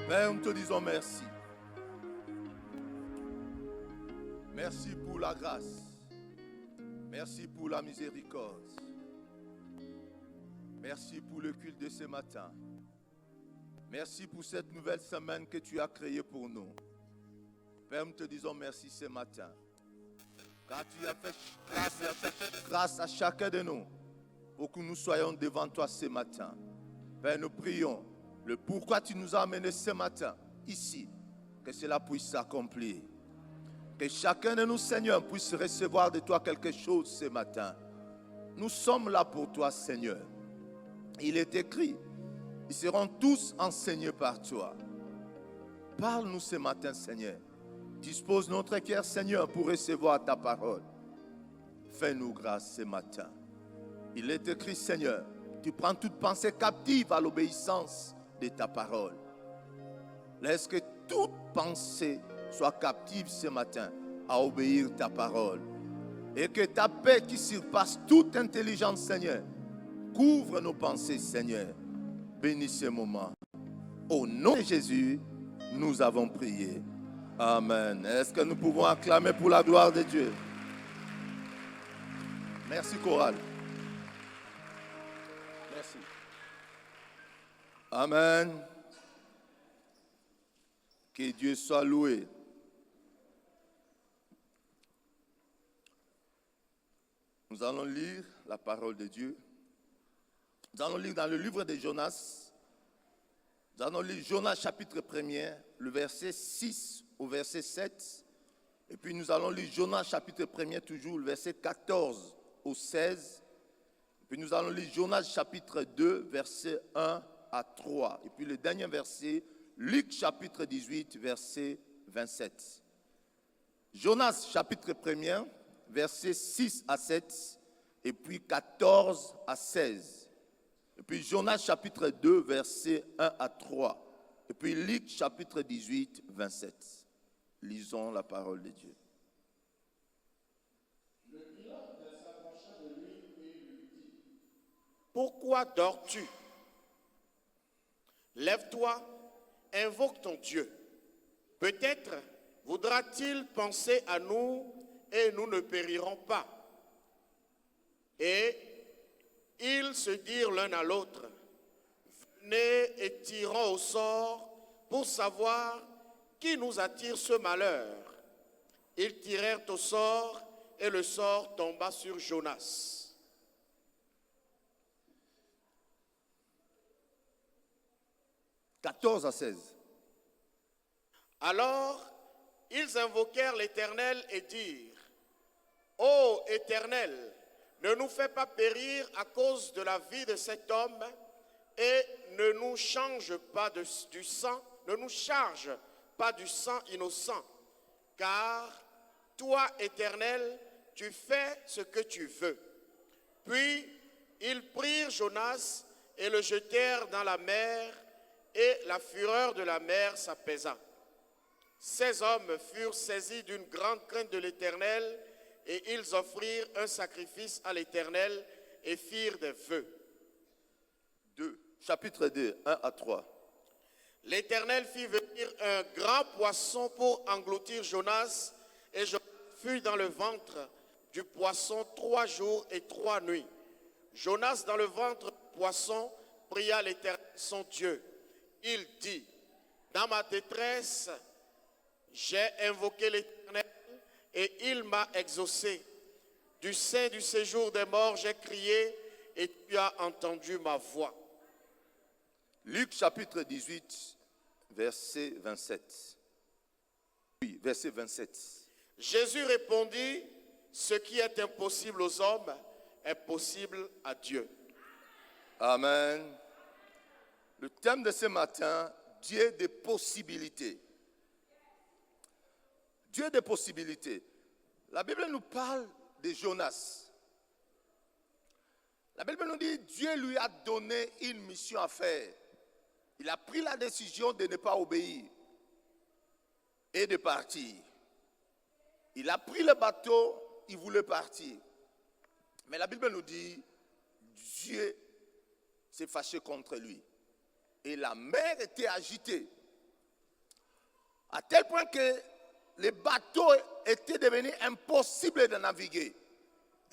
Père, nous te disons merci. Merci pour la grâce. Merci pour la miséricorde. Merci pour le culte de ce matin. Merci pour cette nouvelle semaine que tu as créée pour nous. Père, nous te disons merci ce matin. Car tu as fait grâce à chacun de nous pour que nous soyons devant toi ce matin. Père, nous prions le pourquoi tu nous as amenés ce matin ici, que cela puisse s'accomplir. Que chacun de nous, Seigneur, puisse recevoir de toi quelque chose ce matin. Nous sommes là pour toi, Seigneur. Il est écrit, ils seront tous enseignés par toi. Parle-nous ce matin, Seigneur. Dispose notre cœur, Seigneur, pour recevoir ta parole. Fais-nous grâce ce matin. Il est écrit, Seigneur, tu prends toute pensée captive à l'obéissance de ta parole. Laisse que toute pensée soit captive ce matin à obéir ta parole. Et que ta paix qui surpasse toute intelligence, Seigneur, couvre nos pensées, Seigneur. Bénis ce moment. Au nom de Jésus, nous avons prié. Amen. Est-ce que nous pouvons acclamer pour la gloire de Dieu? Merci, chorale. Merci. Amen. Que Dieu soit loué. Nous allons lire la parole de Dieu. Nous allons lire dans le livre de Jonas. Nous allons lire Jonas chapitre 1er, le verset 6 au verset 7. Et puis nous allons lire Jonas chapitre 1er, toujours le verset 14 au 16. Et puis nous allons lire Jonas chapitre 2, verset 1 à 3. Et puis le dernier verset, Luc chapitre 18, verset 27. Jonas chapitre 1er, verset 6 à 7. Et puis 14 à 16. Et puis Jonas chapitre 2, verset 1 à 3. Et puis Luc chapitre 18, 27. Lisons la parole de Dieu. Le pilote s'approcha de lui et lui dit: Pourquoi dors-tu? Lève-toi, invoque ton Dieu. Peut-être voudra-t-il penser à nous et nous ne périrons pas. Et ils se dirent l'un à l'autre: Venez et tirons au sort pour savoir qui nous attire ce malheur. Ils tirèrent au sort et le sort tomba sur Jonas. « 14 à 16. Alors, ils invoquèrent l'Éternel et dirent: Ô Éternel, ne nous fais pas périr à cause de la vie de cet homme et ne nous charge pas du sang innocent, car toi, Éternel, tu fais ce que tu veux. Puis ils prirent Jonas et le jetèrent dans la mer, et la fureur de la mer s'apaisa. Ces hommes furent saisis d'une grande crainte de l'Éternel, et ils offrirent un sacrifice à l'Éternel et firent des vœux. 2, chapitre 2, 1 à 3. L'Éternel fit venir un grand poisson pour engloutir Jonas, et Jonas fut dans le ventre du poisson 3 jours et 3 nuits. Jonas, dans le ventre du poisson, pria l'Éternel son Dieu. Il dit: Dans ma détresse, j'ai invoqué l'Éternel et il m'a exaucé. Du sein du séjour des morts, j'ai crié et tu as entendu ma voix. Luc chapitre 18, verset 27. Oui, verset 27. Jésus répondit: Ce qui est impossible aux hommes est possible à Dieu. Amen. Le thème de ce matin, Dieu des possibilités. Dieu des possibilités. La Bible nous parle de Jonas. La Bible nous dit, Dieu lui a donné une mission à faire. Il a pris la décision de ne pas obéir et de partir. Il a pris le bateau, il voulait partir. Mais la Bible nous dit, Dieu s'est fâché contre lui. Et la mer était agitée. À tel point que les bateaux étaient devenus impossibles de naviguer.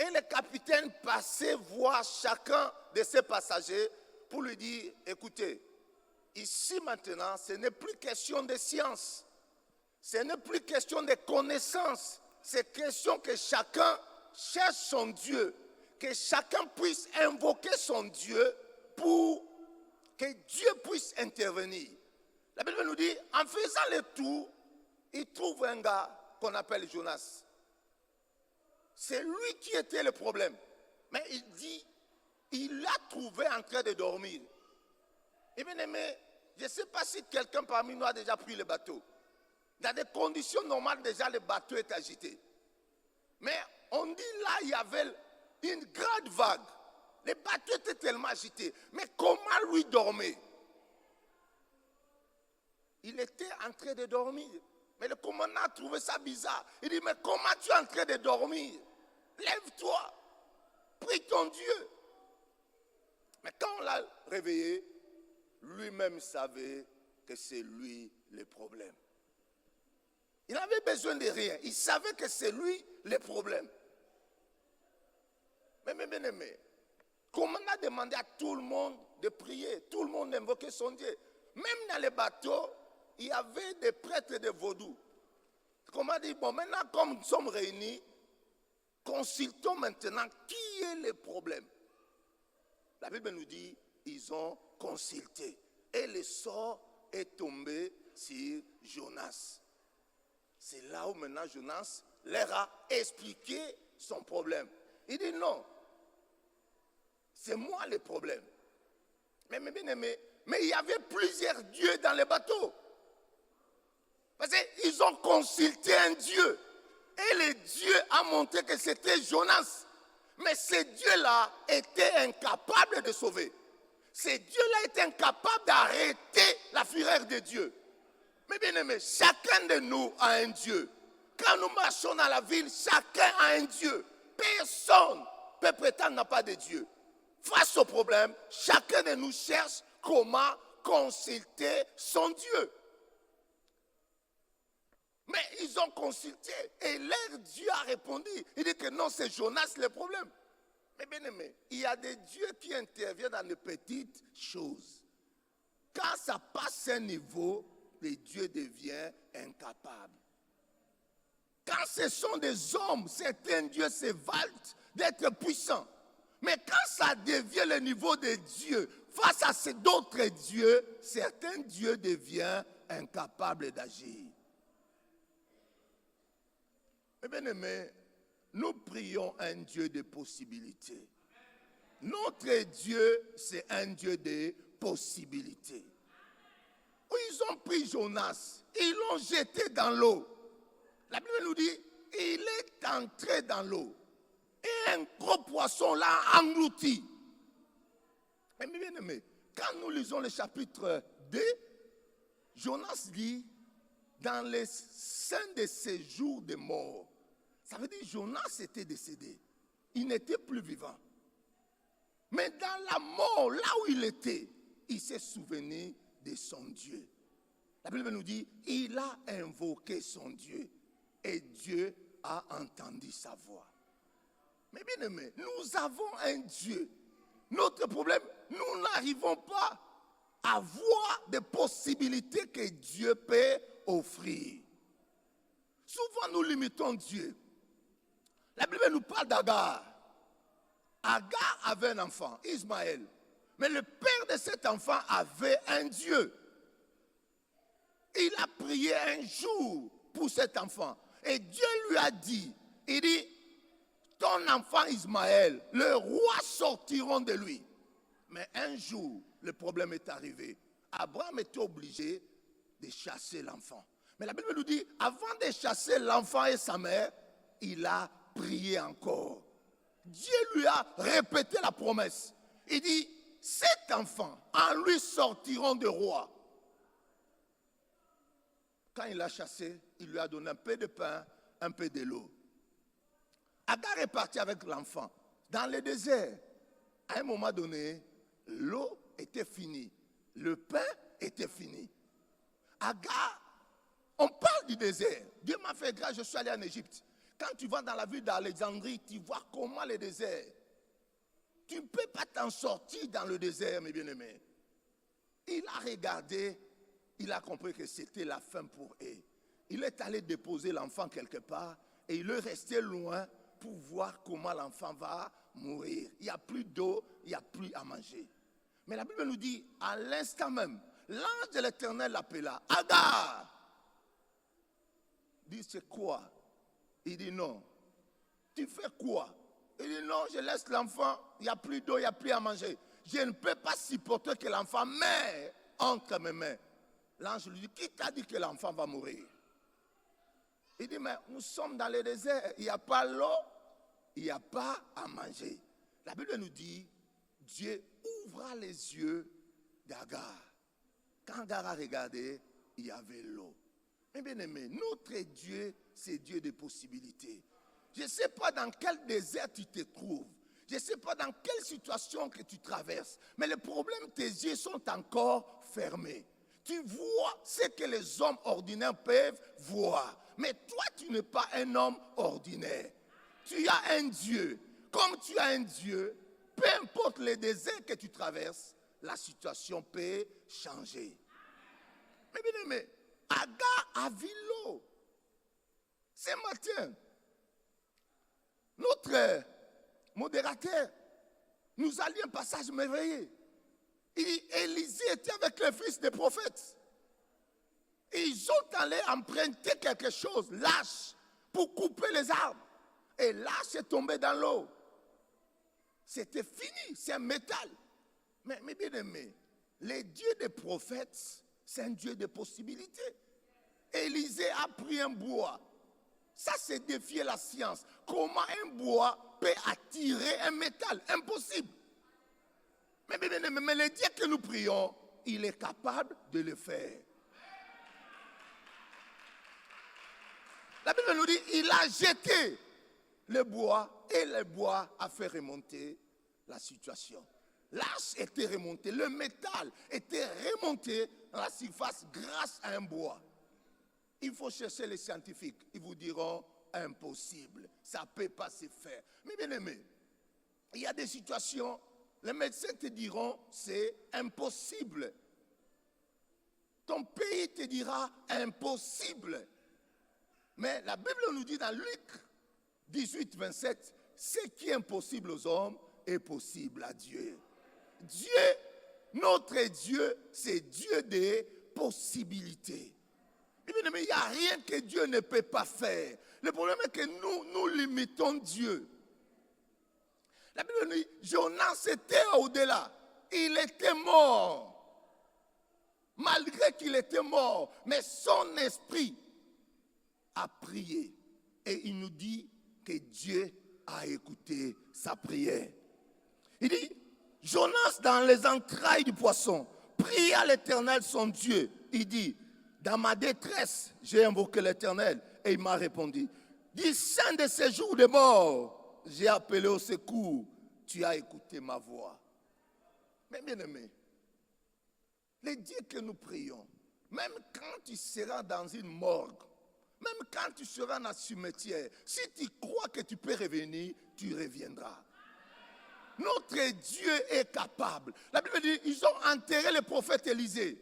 Et le capitaine passait voir chacun de ses passagers pour lui dire, écoutez, ici maintenant, ce n'est plus question de science, ce n'est plus question de connaissance, c'est question que chacun cherche son Dieu, que chacun puisse invoquer son Dieu pour que Dieu puisse intervenir. La Bible nous dit, en faisant le tour, il trouve un gars qu'on appelle Jonas. C'est lui qui était le problème. Mais il dit, il l'a trouvé en train de dormir. Et bien aimé, je ne sais pas si quelqu'un parmi nous a déjà pris le bateau. Dans des conditions normales, déjà le bateau est agité. Mais on dit là, il y avait une grande vague. Le bateau était tellement agité. Mais comment lui dormir? Il était en train de dormir. Mais le commandant a trouvé ça bizarre. Il dit, mais comment tu es en train de dormir? Lève-toi, prie ton Dieu. Mais quand on l'a réveillé, lui-même savait que c'est lui le problème. Il n'avait besoin de rien. Il savait que c'est lui le problème. Mais bien aimé, comment on a demandé à tout le monde de prier, tout le monde d'invoquer son Dieu. Même dans les bateaux, il y avait des prêtres de vaudou. Comment dire, bon, maintenant, comme nous sommes réunis, consultons maintenant qui est le problème. La Bible nous dit, ils ont consulté. Et le sort est tombé sur Jonas. C'est là où maintenant Jonas leur a expliqué son problème. Il dit non, c'est moi le problème. Mais bien aimé, mais il y avait plusieurs dieux dans le bateau. Parce qu'ils ont consulté un Dieu. Et le Dieu a montré que c'était Jonas. Mais ce Dieu-là était incapable de sauver. Ce Dieu-là était incapable d'arrêter la fureur de Dieu. Mais bien aimé, chacun de nous a un Dieu. Quand nous marchons dans la ville, chacun a un Dieu. Personne ne peut prétendre n'a pas de Dieu. Face au problème, chacun de nous cherche comment consulter son Dieu. Mais ils ont consulté et leur Dieu a répondu. Il dit que non, c'est Jonas le problème. Mais bien aimé, il y a des dieux qui interviennent dans les petites choses. Quand ça passe un niveau, le Dieu devient incapable. Quand ce sont des hommes, certains dieux se vantent d'être puissants. Mais quand ça devient le niveau de Dieu, face à ces d'autres dieux, certains dieux deviennent incapables d'agir. Mais bien aimé, nous prions un Dieu de possibilités. Notre Dieu, c'est un Dieu de possibilités. Ils ont pris Jonas, ils l'ont jeté dans l'eau. La Bible nous dit, il est entré dans l'eau. Et un gros poisson l'a englouti. Mais bien aimé, quand nous lisons le chapitre 2, Jonas dit, dans les sein de ses jours de mort, ça veut dire Jonas était décédé. Il n'était plus vivant. Mais dans la mort, là où il était, il s'est souvenu de son Dieu. La Bible nous dit, il a invoqué son Dieu. Et Dieu a entendu sa voix. Mais bien aimé, nous avons un Dieu. Notre problème, nous n'arrivons pas à voir des possibilités que Dieu peut offrir. Souvent, nous limitons Dieu. La Bible nous parle d'Agar. Agar avait un enfant, Ismaël. Mais le père de cet enfant avait un Dieu. Il a prié un jour pour cet enfant. Et Dieu lui a dit, il dit, ton enfant Ismaël, le roi sortiront de lui. Mais un jour, le problème est arrivé. Abraham était obligé de chasser l'enfant. Mais la Bible nous dit, avant de chasser l'enfant et sa mère, il a prié encore. Dieu lui a répété la promesse. Il dit, cet enfant, en lui sortiront de rois. Quand il l'a chassé, il lui a donné un peu de pain, un peu de l'eau. Agar est parti avec l'enfant dans le désert. À un moment donné, l'eau était finie. Le pain était fini. Agar, On parle du désert. Dieu m'a fait grâce, je suis allé en Égypte. Quand tu vas dans la ville d'Alexandrie, tu vois comment le désert. Tu ne peux pas t'en sortir dans le désert, mes bien-aimés. Il a regardé, il a compris que c'était la fin pour eux. Il est allé déposer l'enfant quelque part et il est resté loin pour voir comment l'enfant va mourir. Il n'y a plus d'eau, il n'y a plus à manger. Mais la Bible nous dit, à l'instant même, l'ange de l'Éternel l'appela. Agar! Il dit, c'est quoi? Il dit non. Tu fais quoi? Il dit non, je laisse l'enfant, il n'y a plus d'eau, il n'y a plus à manger. Je ne peux pas supporter que l'enfant meure entre mes mains. L'ange lui dit, qui t'a dit que l'enfant va mourir? Il dit, mais nous sommes dans le désert, il n'y a pas l'eau, il n'y a pas à manger. La Bible nous dit, Dieu ouvra les yeux d'Agar. Quand Agar a regardé, il y avait l'eau. Mais bien aimé, notre Dieu, c'est Dieu des possibilités. Je ne sais pas dans quel désert tu te trouves. Je ne sais pas dans quelle situation que tu traverses. Mais le problème, tes yeux sont encore fermés. Tu vois ce que les hommes ordinaires peuvent voir. Mais toi, tu n'es pas un homme ordinaire. Tu as un Dieu. Comme tu as un Dieu, peu importe les déserts que tu traverses, la situation peut changer. Mais bien aimé, Agar a vu l'eau. Ce matin, notre modérateur nous a lu un passage merveilleux. Il dit, Élisée était avec le fils des prophètes. Et ils sont allés emprunter quelque chose, l'âche, pour couper les arbres. Et l'âche est tombé dans l'eau. C'était fini, c'est un métal. Mais bien aimé, le Dieu des prophètes, c'est un Dieu de possibilités. Élisée a pris un bois. Ça, c'est défier la science. Comment un bois peut attirer un métal? Impossible. Mais le Dieu que nous prions, il est capable de le faire. La Bible nous dit, il a jeté le bois et le bois a fait remonter la situation. L'âge était remonté, le métal était remonté dans la surface grâce à un bois. Il faut chercher les scientifiques, ils vous diront impossible, ça ne peut pas se faire. Mais bien aimé, il y a des situations, les médecins te diront c'est impossible. Ton pays te dira impossible. Mais la Bible nous dit dans Luc 18, 27, ce qui est impossible aux hommes est possible à Dieu. Dieu, notre Dieu, c'est Dieu des possibilités. Il n'y a rien que Dieu ne peut pas faire. Le problème est que nous limitons Dieu. La Bible nous dit, Jonas était au-delà. Il était mort. Malgré qu'il était mort, mais son esprit a prié. Et il nous dit que Dieu a écouté sa prière. Il dit, Jonas dans les entrailles du poisson pria l'Éternel son Dieu. Il dit, dans ma détresse, j'ai invoqué l'Éternel et il m'a répondu. Du sein de ces jours de mort, j'ai appelé au secours. Tu as écouté ma voix. Mais bien aimé, les dieux que nous prions, même quand tu seras dans une morgue, même quand tu seras dans un cimetière, si tu crois que tu peux revenir, tu reviendras. Notre Dieu est capable. La Bible dit, ils ont enterré le prophète Élisée.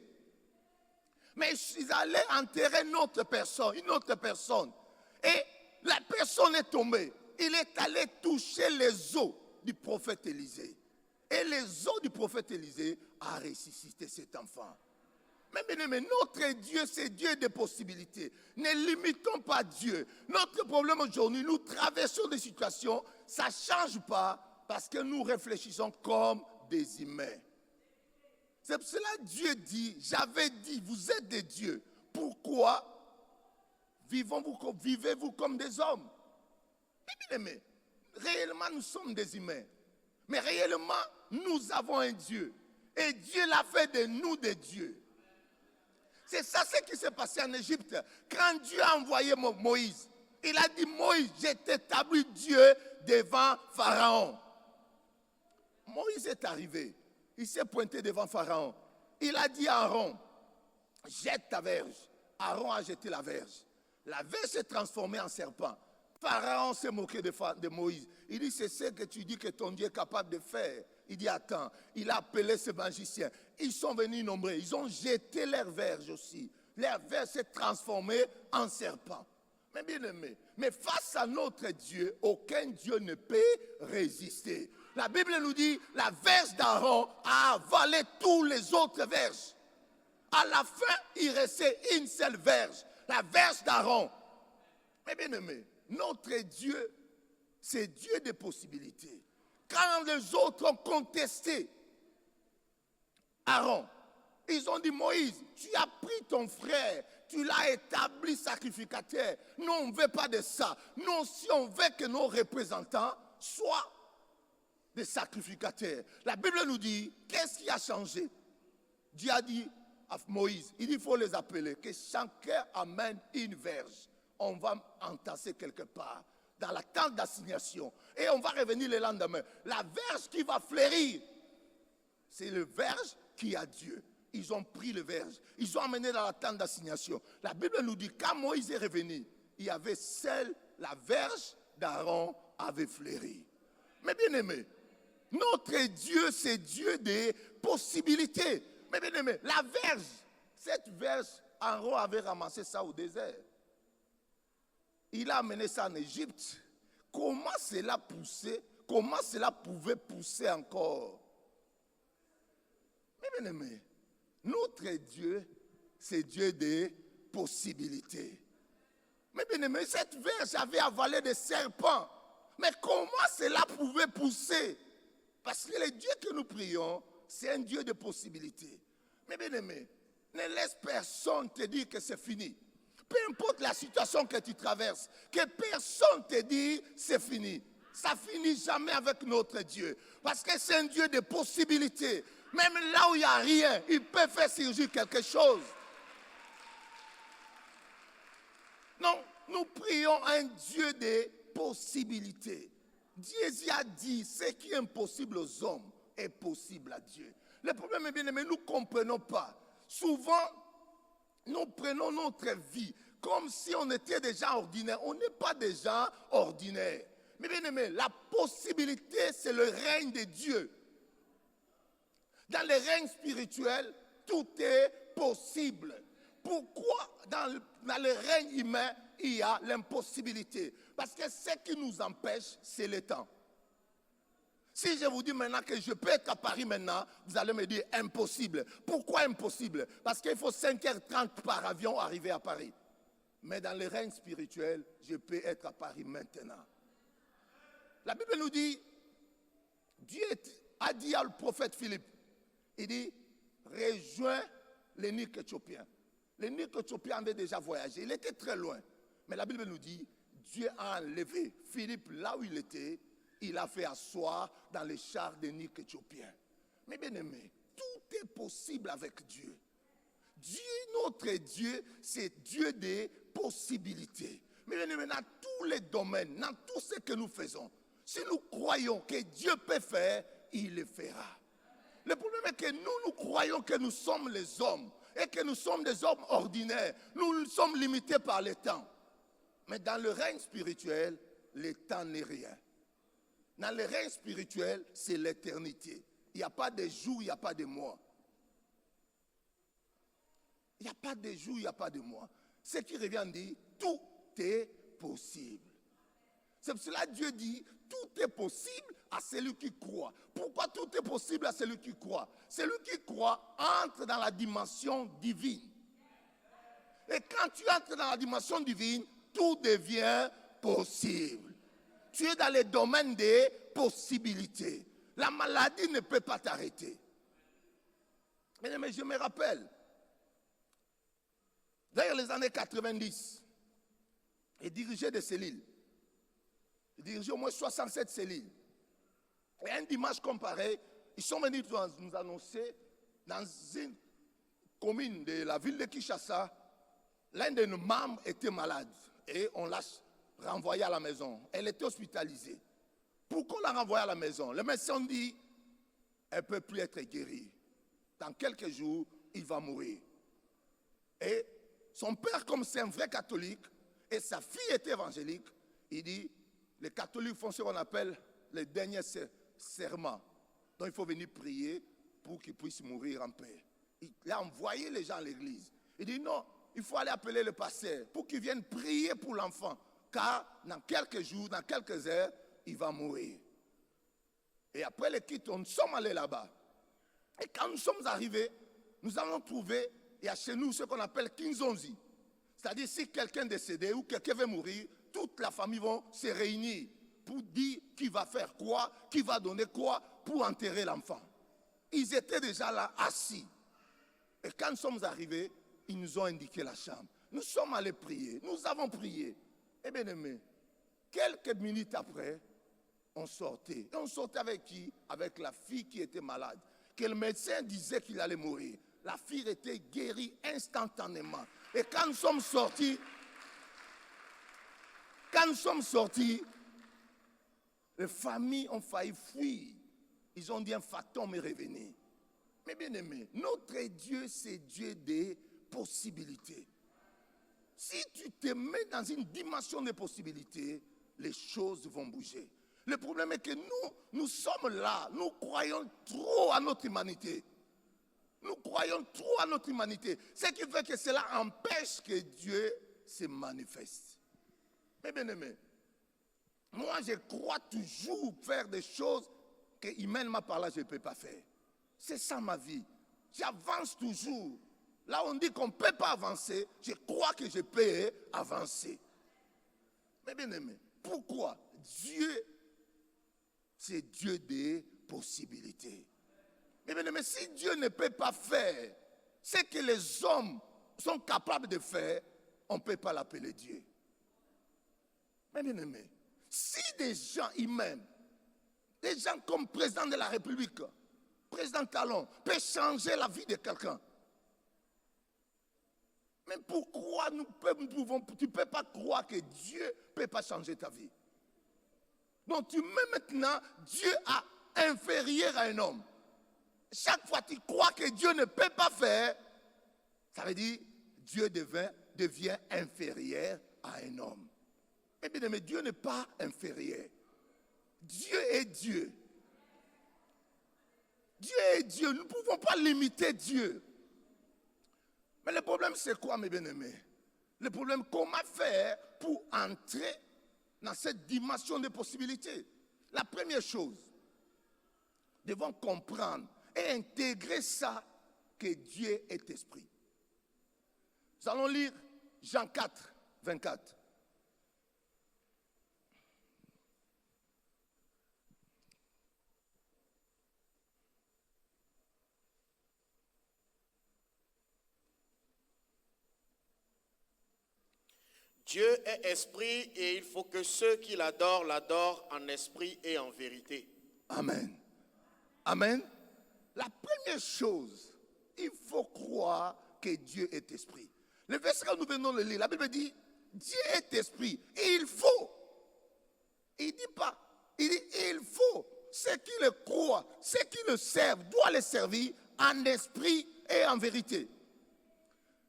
Mais ils allaient enterrer une autre personne. Et la personne est tombée. Il est allé toucher les os du prophète Élisée. Et les os du prophète Élisée a ressuscité cet enfant. Mais bien aimé, notre Dieu, c'est Dieu des possibilités. Ne limitons pas Dieu. Notre problème aujourd'hui, nous traversons des situations, ça ne change pas parce que nous réfléchissons comme des humains. C'est pour cela que Dieu dit, j'avais dit, vous êtes des dieux. Pourquoi vivez-vous comme des hommes? Mais bien aimé, réellement nous sommes des humains. Mais réellement, nous avons un Dieu. Et Dieu l'a fait de nous des dieux. C'est ça ce qui s'est passé en Égypte. Quand Dieu a envoyé Moïse, il a dit, Moïse, je t'établis Dieu devant Pharaon. Moïse est arrivé. Il s'est pointé devant Pharaon. Il a dit à Aaron, jette ta verge. Aaron a jeté la verge. La verge s'est transformée en serpent. Pharaon s'est moqué de Moïse. Il dit, c'est ce que tu dis que ton Dieu est capable de faire. Il dit, attends, il a appelé ses magiciens. Ils sont venus nombreux. Ils ont jeté leur verge aussi. Leur verge s'est transformée en serpent. Mais bien aimé, mais face à notre Dieu, aucun Dieu ne peut résister. La Bible nous dit, la verge d'Aaron a avalé tous les autres verges. À la fin, il restait une seule verge, la verge d'Aaron. Mais bien aimé, notre Dieu, c'est Dieu des possibilités. Quand les autres ont contesté Aaron, ils ont dit, Moïse, tu as pris ton frère, tu l'as établi sacrificateur. Nous, on ne veut pas de ça. Nous, si on veut que nos représentants soient des sacrificateurs. La Bible nous dit, qu'est-ce qui a changé? Dieu a dit à Moïse, il dit, il faut les appeler, que chacun amène une verge. On va entasser quelque part, dans la tente d'assignation. Et on va revenir le lendemain. La verge qui va fleurir, c'est le verge qui a Dieu. Ils ont pris le verge. Ils ont amené dans la tente d'assignation. La Bible nous dit, quand Moïse est revenu, il y avait seule la verge d'Aaron avait fleuri. Mais bien aimé, notre Dieu, c'est Dieu des possibilités. Mais bien aimé, la verge, cette verge, Aaron avait ramassé ça au désert. Il a amené ça en Égypte. Comment cela poussait? Comment cela pouvait pousser encore? Mais bien aimé, notre Dieu, c'est Dieu des possibilités. Mais bien aimé, cette verge avait avalé des serpents. Mais comment cela pouvait pousser? Parce que le Dieu que nous prions, c'est un Dieu de possibilités. Mais bien aimé, ne laisse personne te dire que c'est fini. Peu importe la situation que tu traverses, que personne te dise c'est fini. Ça finit jamais avec notre Dieu. Parce que c'est un Dieu de possibilités. Même là où il n'y a rien, il peut faire surgir quelque chose. Non, nous prions un Dieu de possibilités. Dieu a dit, ce qui est impossible aux hommes est possible à Dieu. Le problème est bien aimé, nous ne comprenons pas. Souvent, nous prenons notre vie comme si on était déjà ordinaire. On n'est pas déjà ordinaire. Mais bien aimé, la possibilité, c'est le règne de Dieu. Dans le règne spirituel, tout est possible. Pourquoi dans le règne humain, il y a l'impossibilité? Parce que ce qui nous empêche, c'est le temps. Si je vous dis maintenant que je peux être à Paris maintenant, vous allez me dire impossible. Pourquoi impossible? Parce qu'il faut 5h30 par avion arriver à Paris. Mais dans le règne spirituel, je peux être à Paris maintenant. La Bible nous dit, Dieu a dit au prophète Philippe, il dit, rejoins l'eunuque éthiopien. L'eunuque éthiopien avait déjà voyagé, il était très loin. Mais la Bible nous dit, Dieu a enlevé Philippe là où il était, il a fait asseoir dans les chars d'eunuque éthiopien. Mais bien aimé, tout est possible avec Dieu. Dieu, notre Dieu, c'est Dieu des possibilités. Mais bien aimé, dans tous les domaines, dans tout ce que nous faisons, si nous croyons que Dieu peut faire, il le fera. Le problème est que nous croyons que nous sommes les hommes et que nous sommes des hommes ordinaires. Nous sommes limités par le temps. Mais dans le règne spirituel, le temps n'est rien. Dans le règne spirituel, c'est l'éternité. Il n'y a pas de jour, il n'y a pas de mois. Il n'y a pas de jour, il n'y a pas de mois. Ce qui revient dire, tout est possible. C'est pour cela que Dieu dit, tout est possible à celui qui croit. Pourquoi tout est possible à celui qui croit? Celui qui croit entre dans la dimension divine. Et quand tu entres dans la dimension divine, tout devient possible. Tu es dans le domaine des possibilités. La maladie ne peut pas t'arrêter. Mais je me rappelle, dans les années 90, il dirigeait des cellules. Il dirigeait au moins 67 cellules. Et un dimanche comparé, ils sont venus nous annoncer dans une commune de la ville de Kinshasa, l'un de nos membres était malade et on l'a renvoyée à la maison. Elle était hospitalisée. Pourquoi on l'a renvoyée à la maison? Le médecin dit, elle ne peut plus être guérie. Dans quelques jours, il va mourir. Et son père, comme c'est un vrai catholique, et sa fille était évangélique, il dit, les catholiques font ce qu'on appelle les derniers serments. Donc il faut venir prier pour qu'ils puissent mourir en paix. Il a envoyé les gens à l'église. Il dit non, il faut aller appeler le pasteur pour qu'il vienne prier pour l'enfant. Car dans quelques jours, dans quelques heures, il va mourir. Et après le kit, nous sommes allés là-bas. Et quand nous sommes arrivés, nous allons trouver, il y a chez nous ce qu'on appelle kinzonzi. C'est-à-dire si quelqu'un est décédé ou quelqu'un veut mourir, toute la famille va se réunir pour dire qui va faire quoi, qui va donner quoi pour enterrer l'enfant. Ils étaient déjà là assis. Et quand nous sommes arrivés, ils nous ont indiqué la chambre. Nous sommes allés prier, nous avons prié. Eh bien aimé, quelques minutes après, on sortait. Et on sortait avec qui? Avec la fille qui était malade. Que le médecin disait qu'il allait mourir. La fille était guérie instantanément. Et quand nous sommes sortis, les familles ont failli fuir. Ils ont dit un fantôme est revenu. Mais bien aimé, notre Dieu, c'est Dieu des possibilités. Si tu te mets dans une dimension de possibilités, les choses vont bouger. Le problème est que nous sommes là, nous croyons trop à notre humanité. Nous croyons trop à notre humanité. Ce qui fait que cela empêche que Dieu se manifeste. Mais bien aimé, moi je crois toujours faire des choses que humainement par là je ne peux pas faire. C'est ça ma vie. J'avance toujours. Là on dit qu'on ne peut pas avancer, je crois que je peux avancer. Mais bien aimé, pourquoi? Dieu, c'est Dieu des possibilités. Mais bien aimé, si Dieu ne peut pas faire ce que les hommes sont capables de faire, on ne peut pas l'appeler Dieu. Mais bien aimé, si des gens humains, des gens comme président de la République, président Talon, peuvent changer la vie de quelqu'un, mais pourquoi tu ne peux pas croire que Dieu ne peut pas changer ta vie? Donc tu mets maintenant Dieu à inférieur à un homme. Chaque fois que tu crois que Dieu ne peut pas faire, ça veut dire Dieu devient inférieur à un homme. Eh bien, mais Dieu n'est pas inférieur. Dieu est Dieu. Dieu est Dieu. Nous ne pouvons pas limiter Dieu. Mais le problème, c'est quoi, mes bien-aimés? Le problème, comment faire pour entrer dans cette dimension de possibilités? La première chose, nous devons comprendre et intégrer ça, que Dieu est esprit. Nous allons lire Jean 4, 24. Dieu est esprit et il faut que ceux qui l'adorent, l'adorent en esprit et en vérité. Amen. Amen. La première chose, il faut croire que Dieu est esprit. Le verset que nous venons de lire, la Bible dit, Dieu est esprit. Et il faut. Il ne dit pas. Il dit, il faut. Ceux qui le croient, ceux qui le servent, doivent le servir en esprit et en vérité.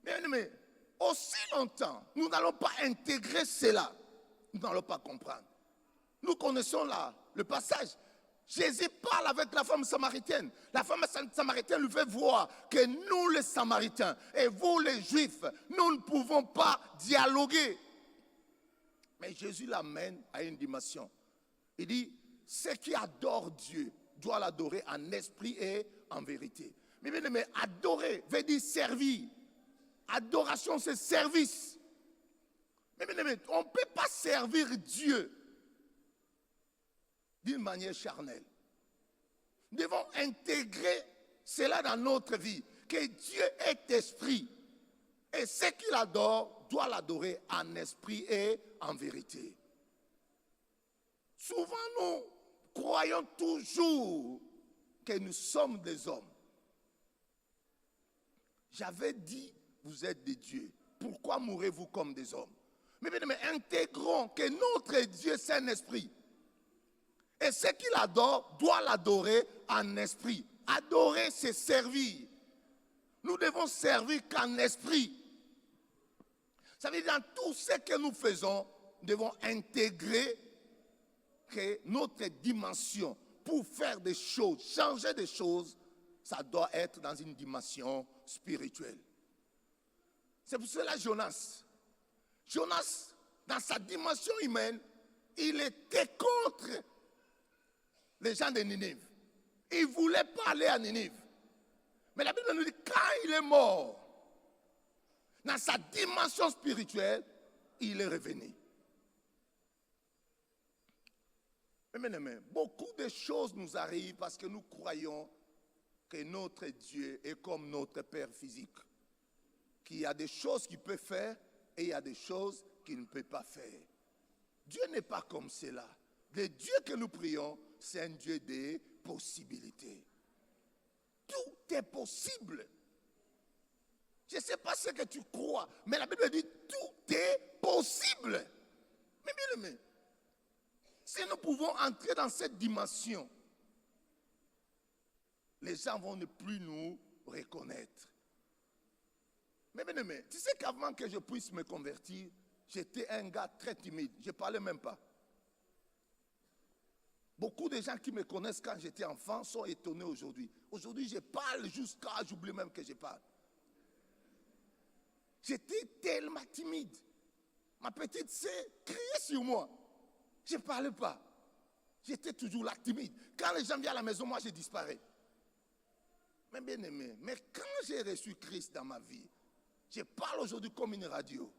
Mais aussi longtemps, nous n'allons pas intégrer cela. Nous n'allons pas comprendre. Nous connaissons le passage. Jésus parle avec la femme samaritaine. La femme samaritaine lui fait voir que nous les Samaritains et vous les Juifs, nous ne pouvons pas dialoguer. Mais Jésus l'amène à une dimension. Il dit, ceux qui adorent Dieu doivent l'adorer en esprit et en vérité. Mais adorer veut dire servir. Adoration, c'est service. Mais on ne peut pas servir Dieu d'une manière charnelle. Nous devons intégrer cela dans notre vie, que Dieu est esprit. Et ceux qui l'adorent doivent l'adorer en esprit et en vérité. Souvent, nous croyons toujours que nous sommes des hommes. J'avais dit, vous êtes des dieux. Pourquoi mourrez-vous comme des hommes? Mais intégrons que notre Dieu, c'est un esprit. Et ceux qui l'adorent doivent l'adorer en esprit. Adorer, c'est servir. Nous devons servir qu'en esprit. Ça veut dire dans tout ce que nous faisons, nous devons intégrer que notre dimension pour faire des choses, changer des choses, ça doit être dans une dimension spirituelle. C'est pour cela Jonas, dans sa dimension humaine, il était contre les gens de Ninive. Il ne voulait pas aller à Ninive. Mais la Bible nous dit quand il est mort, dans sa dimension spirituelle, il est revenu. Mais beaucoup de choses nous arrivent parce que nous croyons que notre Dieu est comme notre Père physique. Qu'il y a des choses qu'il peut faire et il y a des choses qu'il ne peut pas faire. Dieu n'est pas comme cela. Le Dieu que nous prions, c'est un Dieu des possibilités. Tout est possible. Je ne sais pas ce que tu crois, mais la Bible dit tout est possible. Mais bien aimé, si nous pouvons entrer dans cette dimension, les gens vont ne plus nous reconnaître. Mais bien aimé, tu sais qu'avant que je puisse me convertir, j'étais un gars très timide. Je ne parlais même pas. Beaucoup de gens qui me connaissent quand j'étais enfant sont étonnés aujourd'hui. Aujourd'hui, je parle jusqu'à, j'oublie même que je parle. J'étais tellement timide. Ma petite sœur criait sur moi. Je ne parlais pas. J'étais toujours là, timide. Quand les gens viennent à la maison, moi, je disparais. Mais bien aimé, mais quand j'ai reçu Christ dans ma vie, je parle aujourd'hui comme une radio.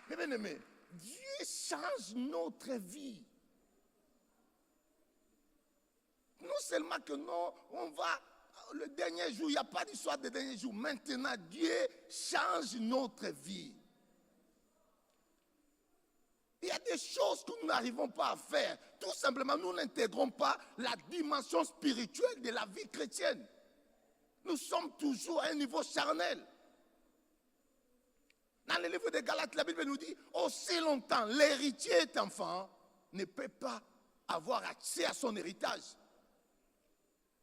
Mais bien aimé, Dieu change notre vie. Non seulement que non, on va, le dernier jour, il n'y a pas d'histoire de dernier jour. Maintenant, Dieu change notre vie. Il y a des choses que nous n'arrivons pas à faire. Tout simplement, nous n'intégrons pas la dimension spirituelle de la vie chrétienne. Nous sommes toujours à un niveau charnel. Dans le livre de Galates, la Bible nous dit, aussi longtemps l'héritier est enfant, ne peut pas avoir accès à son héritage.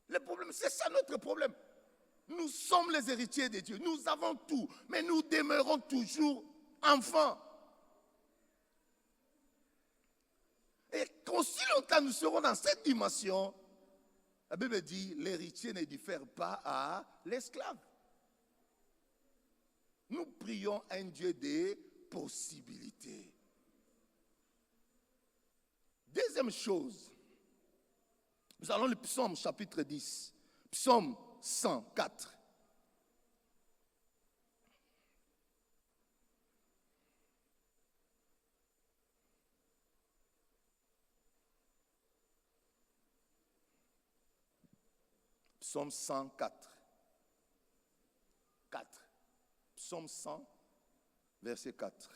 Le problème, c'est ça notre problème. Nous sommes les héritiers de Dieu. Nous avons tout, mais nous demeurons toujours enfants. Et qu'aussi longtemps nous serons dans cette dimension, la Bible dit, l'héritier ne diffère pas à l'esclave. Nous prions un Dieu des possibilités. Deuxième chose, nous allons le psaume chapitre 10, psaume 104. Psaume 104. 4. Psaume 100, verset 4.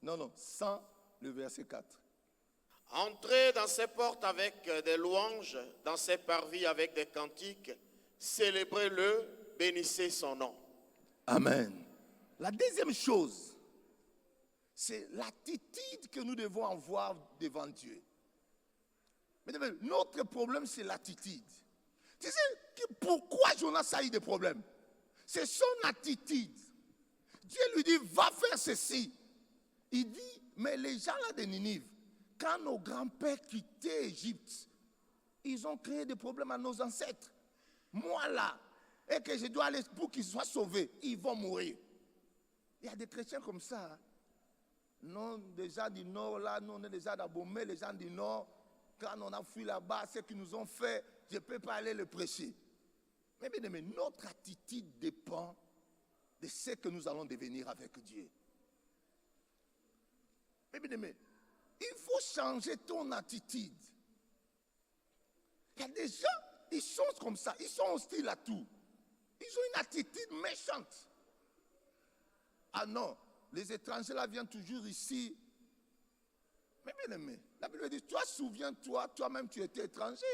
Non, 100, le verset 4. Entrez dans ses portes avec des louanges, dans ses parvis avec des cantiques, célébrez-le, bénissez son nom. Amen. La deuxième chose, c'est l'attitude que nous devons avoir devant Dieu. Mais notre problème, c'est l'attitude. Tu sais pourquoi Jonas a eu des problèmes? C'est son attitude. Dieu lui dit, va faire ceci. Il dit, mais les gens là de Ninive, quand nos grands-pères quittaient l'Égypte, ils ont créé des problèmes à nos ancêtres. Moi là, et que je dois aller pour qu'ils soient sauvés, ils vont mourir. Il y a des chrétiens comme ça. Hein? Non, des gens du Nord là, nous on est des gens d'Abomey, les gens du Nord, quand on a fui là-bas, ce qu'ils nous ont fait, je ne peux pas aller le prêcher. Mais bien aimé, notre attitude dépend de ce que nous allons devenir avec Dieu. Mais bien aimé, il faut changer ton attitude. Il y a des gens, ils sont comme ça, ils sont hostiles à tout. Ils ont une attitude méchante. Ah non, les étrangers là viennent toujours ici. Mais bien aimé, la Bible dit, toi souviens-toi, toi-même tu étais étranger.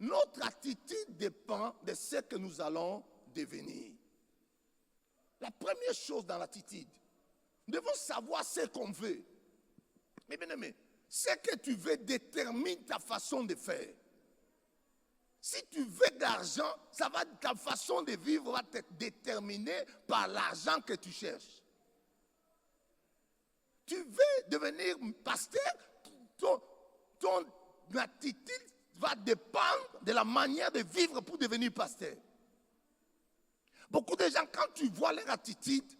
Notre attitude dépend de ce que nous allons devenir. La première chose dans l'attitude, nous devons savoir ce qu'on veut. Mais bien aimé, Ce que tu veux détermine ta façon de faire. Si tu veux de l'argent, ta façon de vivre va être déterminée par l'argent que tu cherches. Tu veux devenir pasteur, ton attitude va dépendre de la manière de vivre pour devenir pasteur. Beaucoup de gens, quand tu vois leur attitude,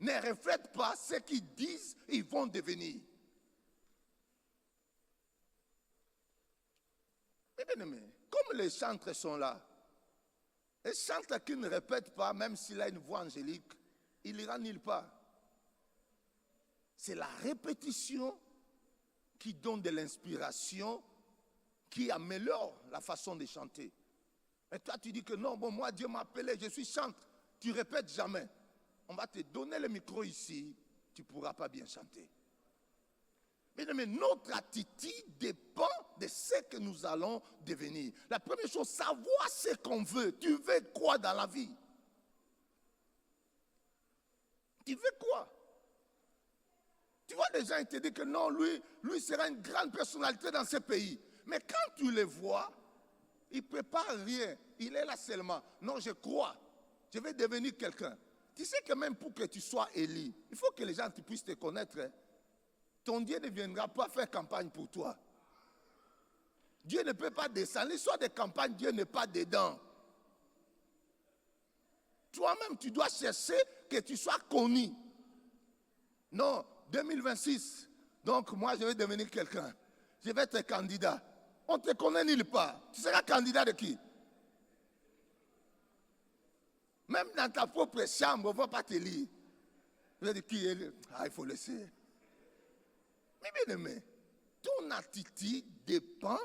ne reflètent pas ce qu'ils disent, ils vont devenir. Mais bien aimé, comme les chantres sont là, les chantres qui ne répètent pas, même s'il a une voix angélique, il n'ira nulle part. C'est la répétition qui donne de l'inspiration, qui améliore la façon de chanter. Et toi, tu dis que non, bon, moi, Dieu m'a appelé, je suis chantre. Tu répètes jamais. On va te donner le micro ici, tu ne pourras pas bien chanter. Mais notre attitude dépend de ce que nous allons devenir. La première chose, savoir ce qu'on veut. Tu veux quoi dans la vie? Tu veux quoi? Tu vois, les gens, ils te disent que non, lui sera une grande personnalité dans ce pays. Mais quand tu le vois, il ne prépare rien. Il est là seulement. Non, je crois. Je vais devenir quelqu'un. Tu sais que même pour que tu sois élu, il faut que les gens puissent te connaître. Hein. Ton Dieu ne viendra pas faire campagne pour toi. Dieu ne peut pas descendre. L'histoire de campagne, Dieu n'est pas dedans. Toi-même, tu dois chercher que tu sois connu. Non, 2026. Donc, moi, je vais devenir quelqu'un. Je vais être candidat. On ne te connaît nulle part. Tu seras candidat de qui? Même dans ta propre chambre, on ne va pas te lire. Je vais dire qui est. Ah, il faut laisser. Mais bien aimé, ton attitude dépend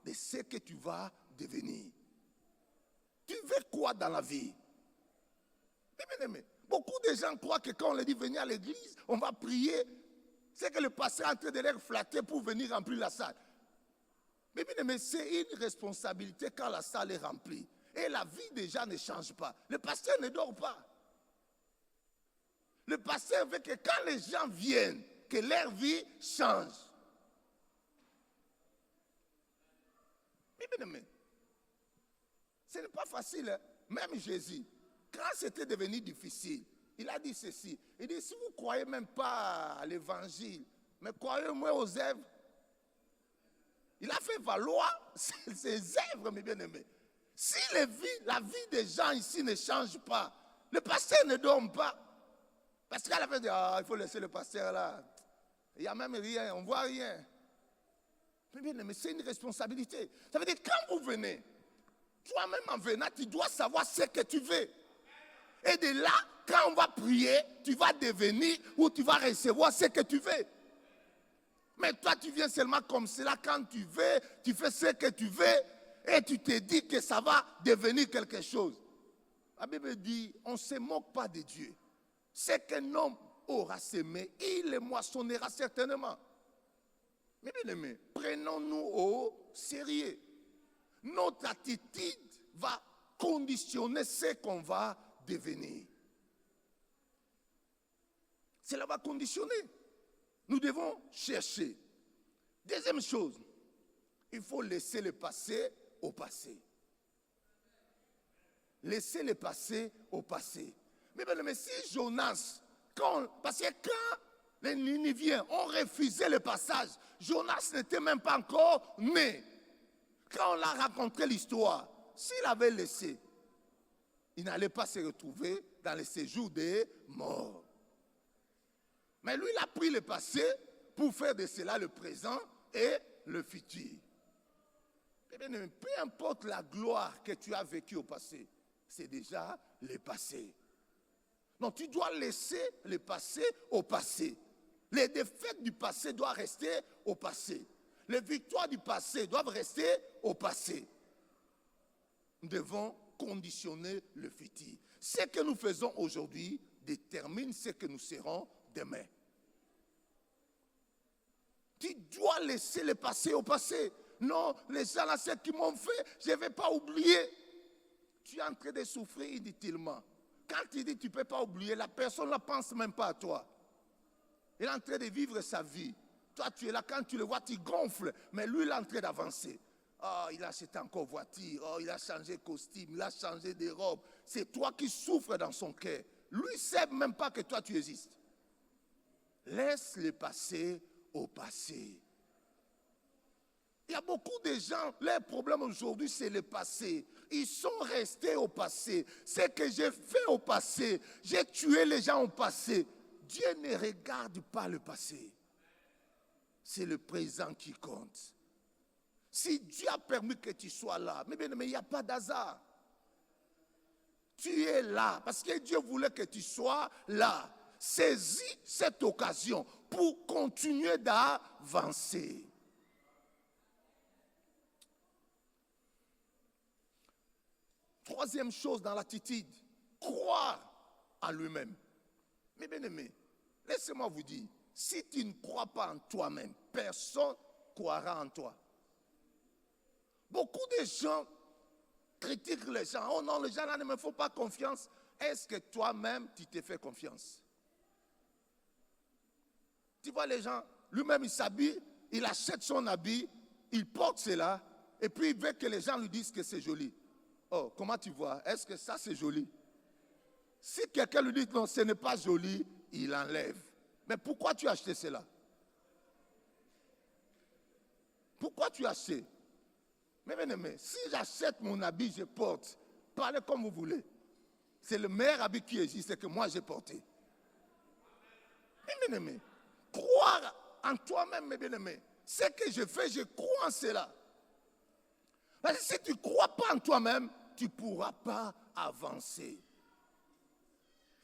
de ce que tu vas devenir. Tu veux quoi dans la vie? Mais bien aimé, beaucoup de gens croient que quand on leur dit venir à l'église, on va prier. C'est que le pasteur est en train de les flatter pour venir remplir la salle. Mais bien aimé, c'est une responsabilité quand la salle est remplie. Et la vie des gens ne change pas. Le pasteur ne dort pas. Le pasteur veut que quand les gens viennent, que leur vie change. Mais bien aimé, ce n'est pas facile. Hein? Même Jésus, quand c'était devenu difficile, il a dit ceci. Il dit, si vous ne croyez même pas à l'évangile, mais croyez-moi aux œuvres. Il a fait valoir ses œuvres, mes bien-aimés. Si la vie des gens ici ne change pas, le pasteur ne dort pas. Parce qu'à la fin, il faut laisser le pasteur là. Il n'y a même rien, on ne voit rien. Mais bien aimé, c'est une responsabilité. Ça veut dire que quand vous venez, toi-même en venant, tu dois savoir ce que tu veux. Et de là, quand on va prier, tu vas devenir ou tu vas recevoir ce que tu veux. Mais toi, tu viens seulement comme cela quand tu veux, tu fais ce que tu veux et tu te dis que ça va devenir quelque chose. La Bible dit, on ne se moque pas de Dieu. Ce qu'un homme aura semé, il le moissonnera certainement. Mais bien aimé, prenons-nous au sérieux. Notre attitude va conditionner ce qu'on va devenir. Cela va conditionner. Nous devons chercher. Deuxième chose, il faut laisser le passé au passé. Laisser le passé au passé. Mais si Jonas, parce que quand les Niniviens ont refusé le passage, Jonas n'était même pas encore né. Quand on a raconté l'histoire, s'il avait laissé, il n'allait pas se retrouver dans le séjour des morts. Mais lui, il a pris le passé pour faire de cela le présent et le futur. Peu importe la gloire que tu as vécue au passé, c'est déjà le passé. Donc tu dois laisser le passé au passé. Les défaites du passé doivent rester au passé. Les victoires du passé doivent rester au passé. Nous devons conditionner le futur. Ce que nous faisons aujourd'hui détermine ce que nous serons demain. Tu dois laisser le passé au passé. Non, les gens là, ce qu'ils m'ont fait, je ne vais pas oublier. Tu es en train de souffrir inutilement. Quand tu dis que tu ne peux pas oublier, la personne ne pense même pas à toi. Elle est en train de vivre sa vie. Toi, tu es là, quand tu le vois, tu gonfles. Mais lui, il est en train d'avancer. Oh, il a acheté encore voiture. Oh, il a changé costume. Il a changé de robe. C'est toi qui souffres dans son cœur. Lui, il ne sait même pas que toi, tu existes. Laisse le passé au passé. Il y a beaucoup de gens, leur problème aujourd'hui, c'est le passé. Ils sont restés au passé. Ce que j'ai fait au passé, j'ai tué les gens au passé. Dieu ne regarde pas le passé. C'est le présent qui compte. Si Dieu a permis que tu sois là, mais bien, il n'y a pas d'hasard. Tu es là parce que Dieu voulait que tu sois là. Saisis cette occasion pour continuer d'avancer. Troisième chose dans l'attitude, croire en lui-même. Mais bien aimé, laissez-moi vous dire, si tu ne crois pas en toi-même, personne ne croira en toi. Beaucoup de gens critiquent les gens. Oh non, les gens là ne me font pas confiance. Est-ce que toi-même, tu te fais confiance? Tu vois les gens, lui-même il s'habille, il achète son habit, il porte cela, et puis il veut que les gens lui disent que c'est joli. Oh, comment tu vois? Est-ce que ça c'est joli? Si quelqu'un lui dit non, ce n'est pas joli, il enlève. Mais pourquoi tu as acheté cela? Pourquoi tu as acheté? Mais bien aimé, si j'achète mon habit, je porte, parlez comme vous voulez. C'est le meilleur habit qui existe, c'est que moi j'ai porté. Mais bien aimé, croire en toi-même, mes bien-aimés. Ce que je fais, je crois en cela. Parce que si tu ne crois pas en toi-même, tu ne pourras pas avancer.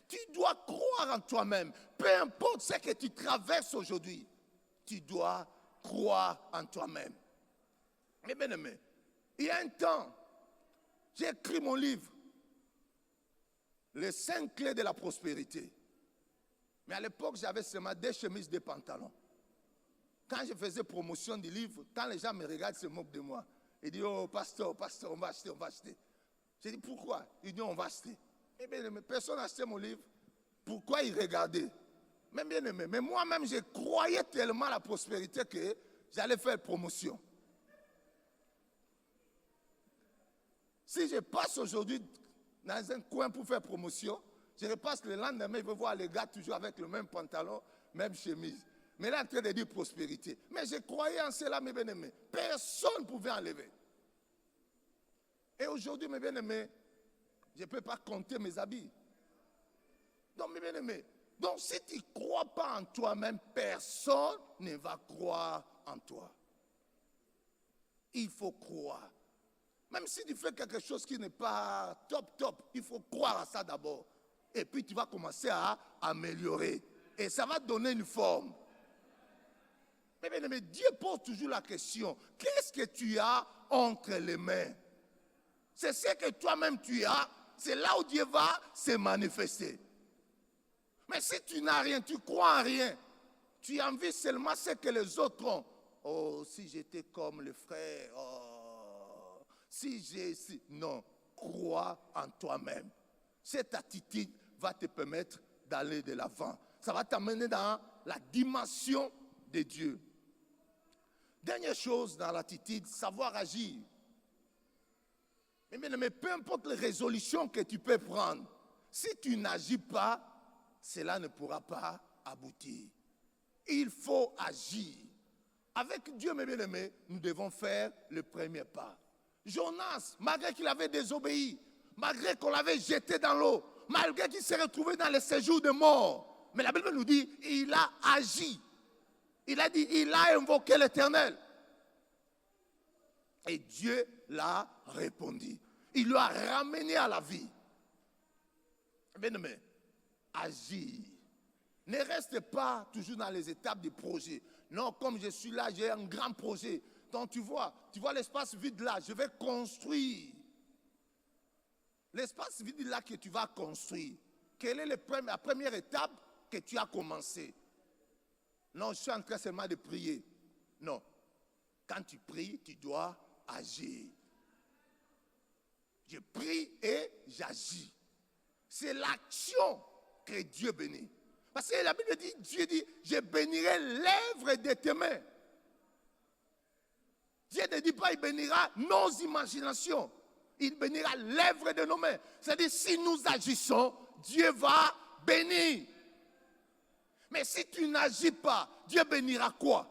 Tu dois croire en toi-même. Peu importe ce que tu traverses aujourd'hui, tu dois croire en toi-même. Mais bien aimé, il y a un temps, j'ai écrit mon livre, Les 5 clés de la prospérité. Mais à l'époque, j'avais seulement 2 chemises, 2 pantalons. Quand je faisais promotion du livre, quand les gens me regardent, ils se moquent de moi. Ils disent, oh, pasteur, on va acheter, on va acheter. J'ai dit, pourquoi? Ils disent, on va acheter. Eh bien aimé, personne n'a acheté mon livre. Pourquoi ils regardaient? Mais bien aimé, mais moi-même, je croyais tellement à la prospérité que j'allais faire promotion. Si je passe aujourd'hui dans un coin pour faire promotion, je repasse le lendemain, je vais voir les gars toujours avec le même pantalon, même chemise. Mais là, en train de dire prospérité. Mais je croyais en cela, mes bien-aimés. Personne ne pouvait enlever. Et aujourd'hui, mes bien-aimés, je ne peux pas compter mes habits. Donc, mes bien-aimés, donc si tu ne crois pas en toi-même, personne ne va croire en toi. Il faut croire. Même si tu fais quelque chose qui n'est pas top, il faut croire à ça d'abord. Et puis tu vas commencer à améliorer. Et ça va donner une forme. Mais bien aimé, Dieu pose toujours la question, qu'est-ce que tu as entre les mains? C'est ce que toi-même tu as, c'est là où Dieu va se manifester. Mais si tu n'as rien, tu crois en rien, tu envies seulement ce que les autres ont. Oh, si j'étais comme le frère, oh, si j'ai... Non, crois en toi-même. Cette attitude va te permettre d'aller de l'avant. Ça va t'amener dans la dimension de Dieu. Dernière chose dans l'attitude, savoir agir. Mais peu importe les résolutions que tu peux prendre, si tu n'agis pas, cela ne pourra pas aboutir. Il faut agir. Avec Dieu, mes bien-aimés, nous devons faire le premier pas. Jonas, malgré qu'il avait désobéi, malgré qu'on l'avait jeté dans l'eau, malgré qu'il s'est retrouvé dans le séjour de mort, mais la Bible nous dit, il a agi. Il a dit, il a invoqué l'Éternel. Et Dieu l'a répondu. Il lui a ramené à la vie. Bien-aimé, agir. Ne reste pas toujours dans les étapes du projet. Non, comme je suis là, j'ai un grand projet. Donc tu vois l'espace vide là, je vais construire. L'espace vide là que tu vas construire. Quelle est la première étape que tu as commencé? Non, je suis en train seulement de prier. Non. Quand tu pries, tu dois agir. Je prie et j'agis. C'est l'action que Dieu bénit. Parce que la Bible dit, Dieu dit, je bénirai l'œuvre de tes mains. Dieu ne dit pas, il bénira nos imaginations. Il bénira l'œuvre de nos mains. C'est-à-dire, si nous agissons, Dieu va bénir. Mais si tu n'agis pas, Dieu bénira quoi?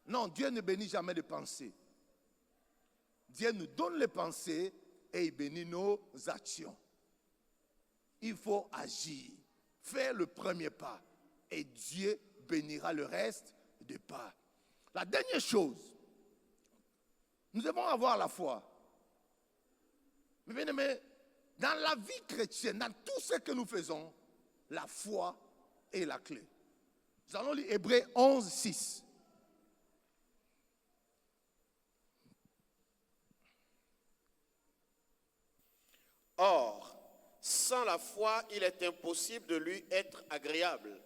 Non, Dieu ne bénit jamais les pensées. Dieu nous donne les pensées et il bénit nos actions. Il faut agir, faire le premier pas et Dieu bénira le reste des pas. La dernière chose, nous devons avoir la foi. Mais bien aimé, dans la vie chrétienne, dans tout ce que nous faisons, la foi est la clé. Nous allons lire Hébreux 11, 6. Or, sans la foi, il est impossible de lui être agréable,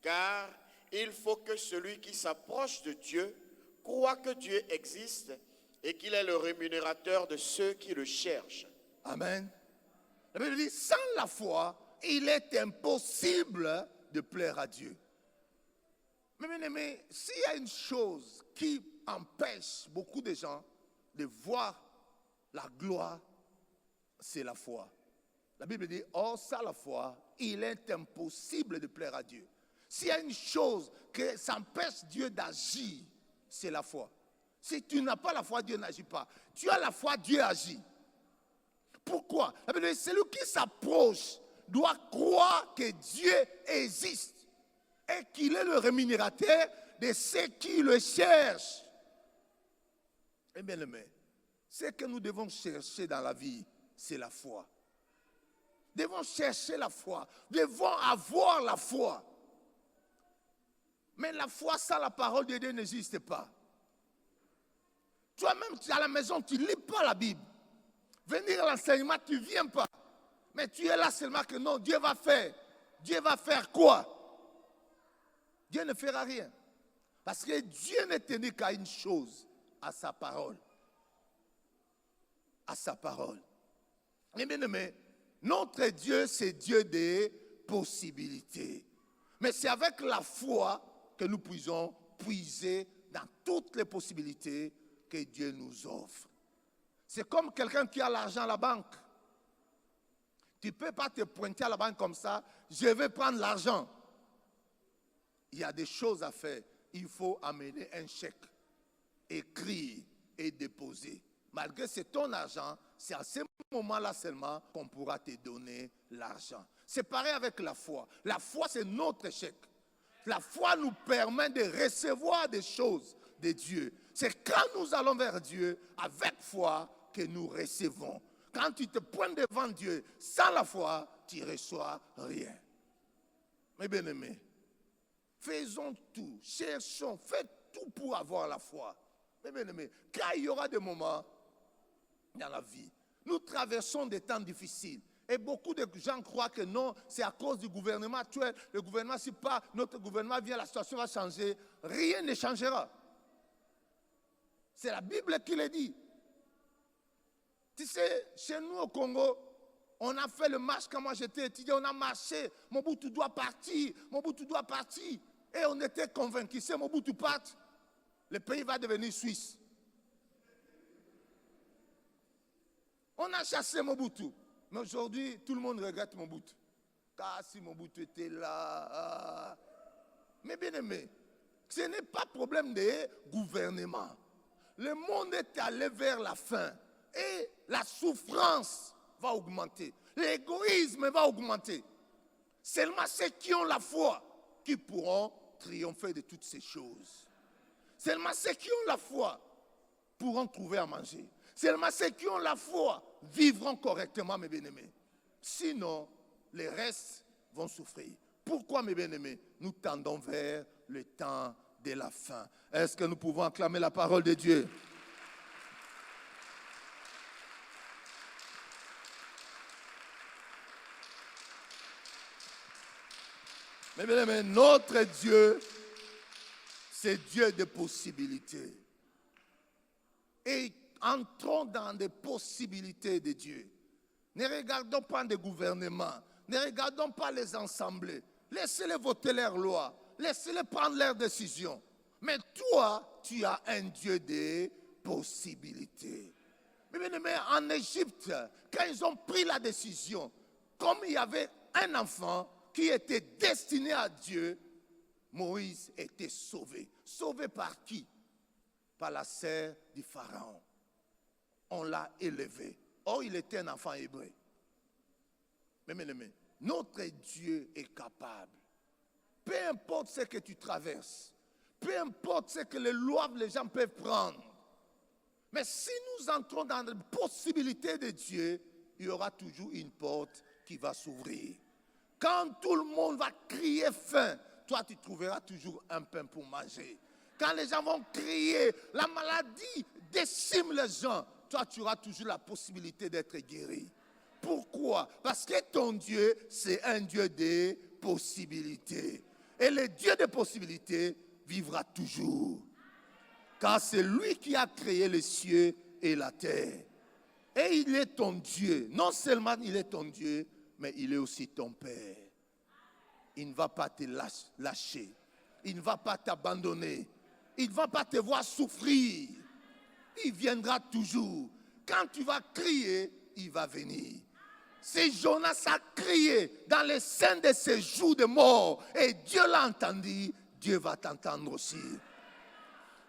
car il faut que celui qui s'approche de Dieu croit que Dieu existe et qu'il est le rémunérateur de ceux qui le cherchent. Amen. La Bible dit, sans la foi, il est impossible de plaire à Dieu. Mais bien aimé, s'il y a une chose qui empêche beaucoup de gens de voir la gloire, c'est la foi. La Bible dit, or sans la foi, il est impossible de plaire à Dieu. S'il y a une chose qui empêche Dieu d'agir, c'est la foi. Si tu n'as pas la foi, Dieu n'agit pas. Tu as la foi, Dieu agit. Pourquoi? La Bible dit, celui qui s'approche doit croire que Dieu existe et qu'il est le rémunérateur de ceux qui le cherchent. Eh bien, aimé, ce que nous devons chercher dans la vie, c'est la foi. Nous devons chercher la foi. Nous devons avoir la foi. Mais la foi sans la parole de Dieu n'existe pas. Toi-même, tu es à la maison, tu ne lis pas la Bible. Venir à l'enseignement, tu ne viens pas. Mais tu es là seulement que non, Dieu va faire. Dieu va faire quoi? Dieu ne fera rien. Parce que Dieu n'est tenu qu'à une chose, à sa parole. À sa parole. Et bien aimé, notre Dieu, c'est Dieu des possibilités. Mais c'est avec la foi que nous puissions puiser dans toutes les possibilités que Dieu nous offre. C'est comme quelqu'un qui a l'argent à la banque. Tu ne peux pas te pointer à la banque comme ça, je vais prendre l'argent. Il y a des choses à faire. Il faut amener un chèque, écrire et déposer. Malgré que c'est ton argent, c'est à ce moment-là seulement qu'on pourra te donner l'argent. C'est pareil avec la foi. La foi, c'est notre chèque. La foi nous permet de recevoir des choses de Dieu. C'est quand nous allons vers Dieu, avec foi, que nous recevons. Quand tu te pointes devant Dieu, sans la foi, tu ne reçois rien. Mes bien-aimés, faisons tout, cherchons, faites tout pour avoir la foi. Mes bien-aimés, car il y aura des moments dans la vie, nous traversons des temps difficiles. Et beaucoup de gens croient que non, c'est à cause du gouvernement actuel. Le gouvernement, si pas notre gouvernement vient, la situation va changer. Rien ne changera. C'est la Bible qui le dit. Tu sais, chez nous au Congo, on a fait le marche quand moi j'étais étudiant, on a marché. Mobutu doit partir, Mobutu doit partir. Et on était convaincus, si Mobutu part, le pays va devenir Suisse. On a chassé Mobutu. Mais aujourd'hui, tout le monde regrette Mobutu. Car si Mobutu était là... Mais bien aimé, ce n'est pas problème de gouvernement. Le monde est allé vers la fin. Et la souffrance va augmenter. L'égoïsme va augmenter. Seulement ceux qui ont la foi qui pourront triompher de toutes ces choses. Seulement ceux qui ont la foi pourront trouver à manger. Seulement ceux qui ont la foi vivront correctement, mes bien-aimés. Sinon, les restes vont souffrir. Pourquoi, mes bien-aimés? Nous tendons vers le temps de la fin. Est-ce que nous pouvons acclamer la parole de Dieu? Mais bien aimé, notre Dieu, c'est Dieu des possibilités. Et entrons dans des possibilités de Dieu. Ne regardons pas des gouvernements, ne regardons pas les assemblées, Laissez-les voter leurs lois. Laissez-les prendre leurs décisions. Mais toi, tu as un Dieu des possibilités. Mais bien aimé, en Égypte, quand ils ont pris la décision, comme il y avait un enfant qui était destiné à Dieu, Moïse était sauvé. Sauvé par qui? Par la sœur du Pharaon. On l'a élevé. Or, il était un enfant hébreu. Mais bien aimé, notre Dieu est capable. Peu importe ce que tu traverses, peu importe ce que les lois les gens peuvent prendre, mais si nous entrons dans la possibilité de Dieu, il y aura toujours une porte qui va s'ouvrir. Quand tout le monde va crier faim, toi tu trouveras toujours un pain pour manger. Quand les gens vont crier, la maladie décime les gens, toi tu auras toujours la possibilité d'être guéri. Pourquoi? Parce que ton Dieu, c'est un Dieu des possibilités. Et le Dieu des possibilités vivra toujours. Car c'est lui qui a créé les cieux et la terre. Et il est ton Dieu. Non seulement il est ton Dieu, mais il est aussi ton Père. Il ne va pas te lâcher. Il ne va pas t'abandonner. Il ne va pas te voir souffrir. Il viendra toujours. Quand tu vas crier, il va venir. Si Jonas a crié dans les sein de ses jours de mort et Dieu l'a entendu, Dieu va t'entendre aussi.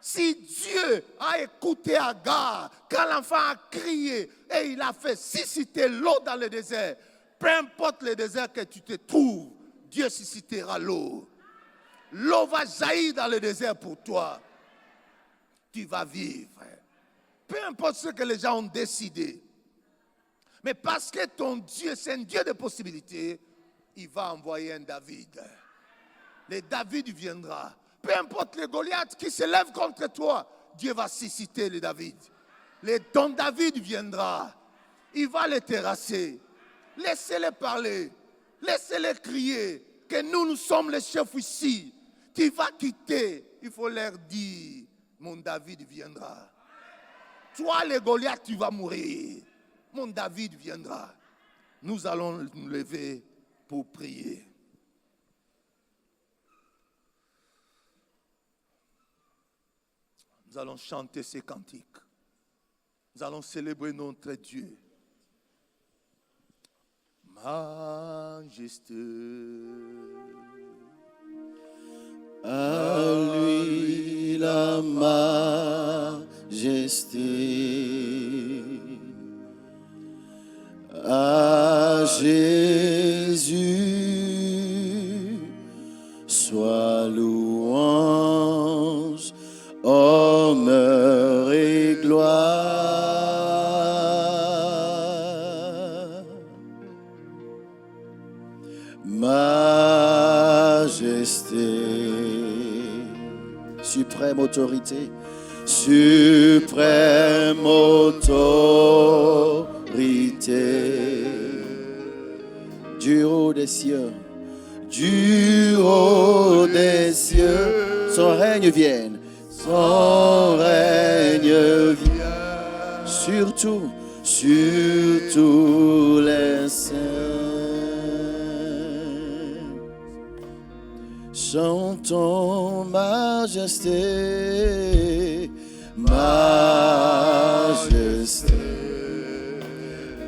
Si Dieu a écouté Agar quand l'enfant a crié et il a fait susciter l'eau dans le désert, peu importe le désert que tu te trouves, Dieu suscitera l'eau. L'eau va jaillir dans le désert pour toi. Tu vas vivre. Peu importe ce que les gens ont décidé. Mais parce que ton Dieu, c'est un Dieu de possibilités, il va envoyer un David. Le David viendra. Peu importe les Goliaths qui se lèvent contre toi, Dieu va susciter le David. Ton David viendra. Il va les terrasser. Laissez-les parler. Laissez-les crier que nous sommes les chefs ici. Tu vas quitter. Il faut leur dire, mon David viendra. Toi, les Goliaths, tu vas mourir. Mon David viendra. Nous allons nous lever pour prier. Nous allons chanter ces cantiques. Nous allons célébrer notre Dieu. Majesté. À lui la majesté. À Jésus soit louange, honneur et gloire. Majesté, suprême autorité, suprême autorité, du haut des cieux, du haut des cieux, son règne vienne, son règne vienne, sur tous les saints. Chantons majesté, majesté.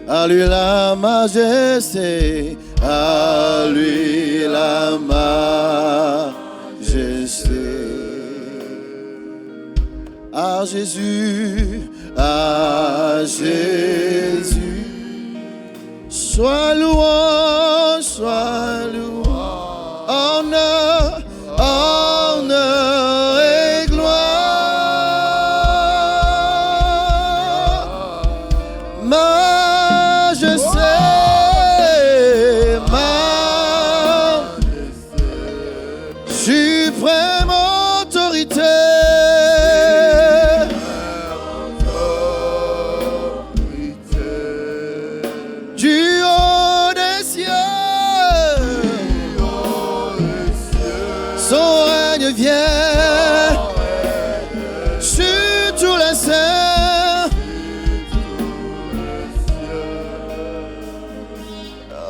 À lui la majesté, à lui la majesté. À Jésus, sois louange, sois louange, honneur, honneur et gloire. Majesté, suprême autorité, du haut des cieux, son règne vient sur tous les saints.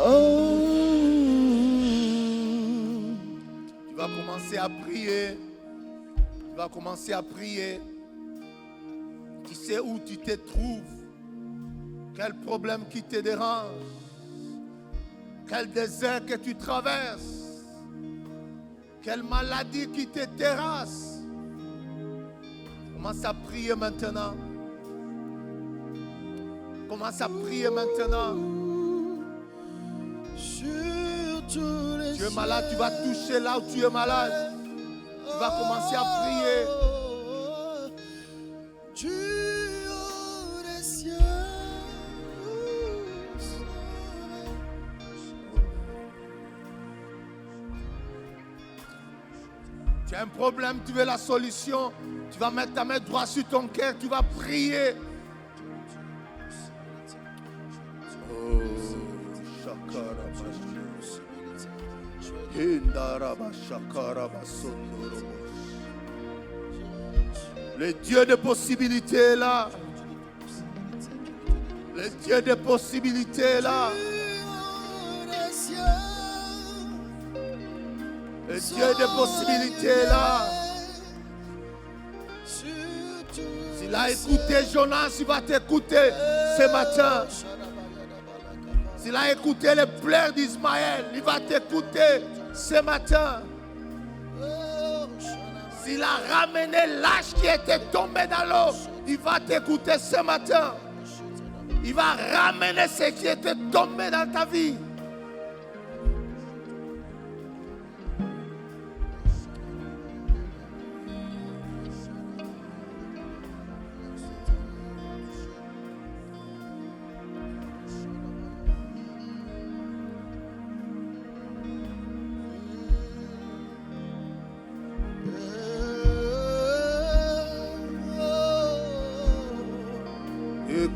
Oh. vas commencer à prier. Tu vas commencer à prier. Tu sais où tu te trouves. Quel problème qui te dérange. Quel désert que tu traverses. Quelle maladie qui te terrasse. Commence à prier maintenant. Commence à prier maintenant. Tu es malade, tu vas toucher là où tu es malade. Tu vas commencer à prier. Tu as un problème, tu veux la solution. Tu vas mettre ta main droite sur ton cœur, tu vas prier. Le Dieu de possibilités est là. Le Dieu de possibilités est là. Le Dieu de possibilités est là. S'il a écouté Jonas, il va t'écouter ce matin. S'il a écouté les pleurs d'Ismaël, il va t'écouter ce matin. S'il a ramené l'âge qui était tombé dans l'eau, il va t'écouter ce matin. Il va ramener ce qui était tombé dans ta vie.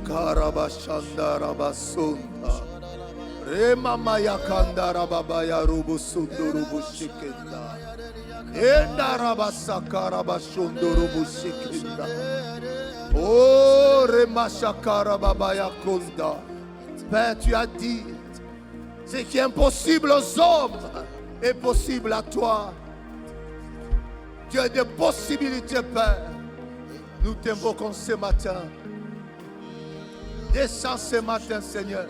Karabashanda rabasunda Rema maya kanda rababaya rubusundu rubushikenda Enda rabasaka rabashundu rubushikenda Oh Rema shakara babaya kunda. Père, tu as dit ce qui est impossible aux hommes est possible à toi. Tu as des possibilités, Père. Nous t'invoquons ce matin. Descends ce matin, Seigneur.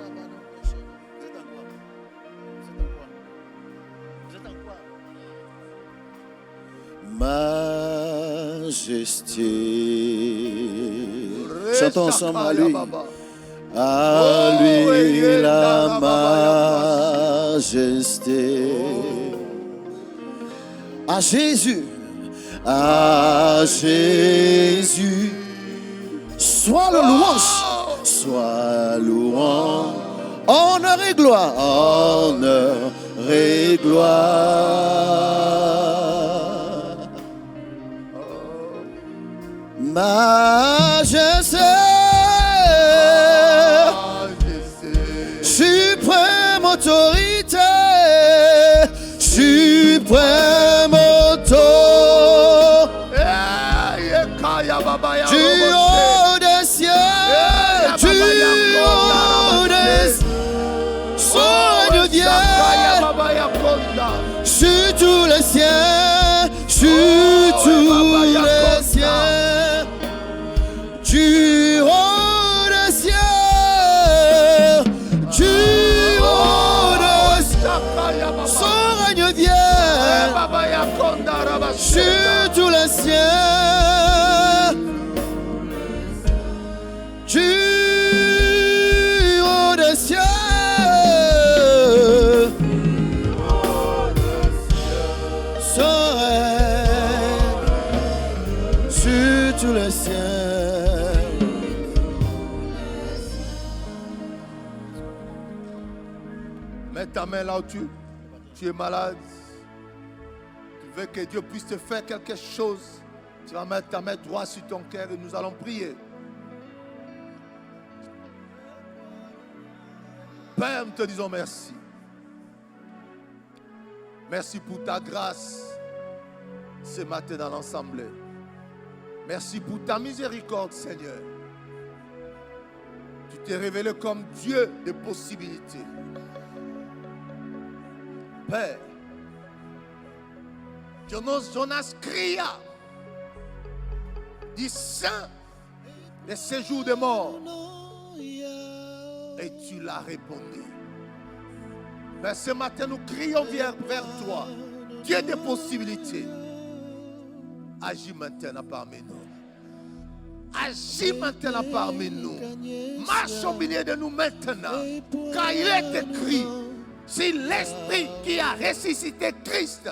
Majesté. Chantons ensemble à lui. À lui la majesté. À Jésus. À Jésus. Sois le louange. Sois louange, honneur et gloire, honneur et gloire. Majesté, suprême autorité, suprême autorité, du haut des cieux. Sur tous les cieux, sur tous les cieux, du haut des cieux, du haut des cieux, son règne vient, sur tous les cieux, du haut des cieux. Sur le ciel. Mets ta main là où tu es malade. Tu veux que Dieu puisse te faire quelque chose. Tu vas mettre ta main droite sur ton cœur et nous allons prier. Père, nous te disons merci. Merci pour ta grâce ce matin dans l'assemblée. Merci pour ta miséricorde, Seigneur. Tu t'es révélé comme Dieu des possibilités. Père, Jonas cria du sein de séjour de mort. Et tu l'as répondu. Mais ce matin, nous crions vers toi. Dieu des possibilités. Agis maintenant parmi nous. Agis maintenant parmi nous. Marche au milieu de nous maintenant. Car il est écrit, si l'Esprit qui a ressuscité Christ